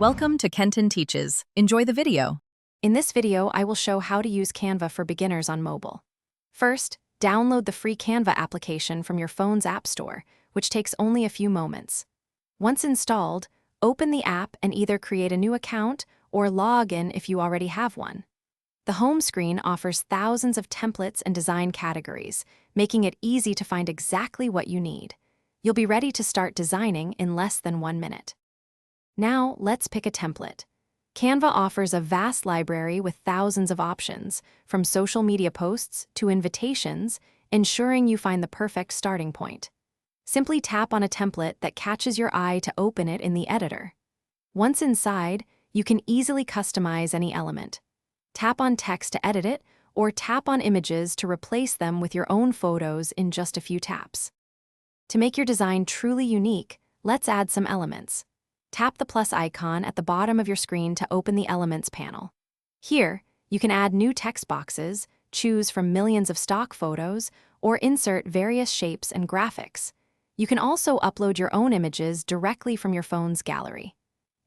Welcome to Kenton Teaches. Enjoy the video. In this video, I will show how to use Canva for beginners on mobile. First, download the free Canva application from your phone's app store, which takes only a few moments. Once installed, open the app and either create a new account or log in if you already have one. The home screen offers thousands of templates and design categories, making it easy to find exactly what you need. You'll be ready to start designing in less than 1 minute. Now, let's pick a template. Canva offers a vast library with thousands of options, from social media posts to invitations, ensuring you find the perfect starting point. Simply tap on a template that catches your eye to open it in the editor. Once inside, you can easily customize any element. Tap on text to edit it, or tap on images to replace them with your own photos in just a few taps. To make your design truly unique, let's add some elements. Tap the plus icon at the bottom of your screen to open the Elements panel. Here, you can add new text boxes, choose from millions of stock photos, or insert various shapes and graphics. You can also upload your own images directly from your phone's gallery.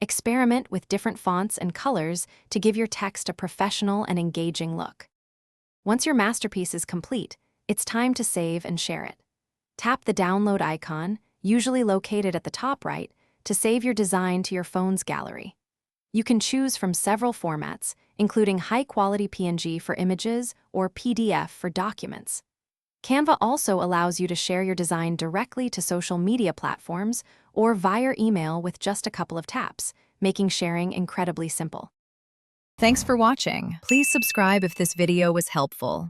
Experiment with different fonts and colors to give your text a professional and engaging look. Once your masterpiece is complete, it's time to save and share it. Tap the download icon, usually located at the top right, to save your design to your phone's gallery. You can choose from several formats, including high-quality PNG for images or PDF for documents. Canva also allows you to share your design directly to social media platforms or via email with just a couple of taps, making sharing incredibly simple. Thanks for watching. Please subscribe if this video was helpful.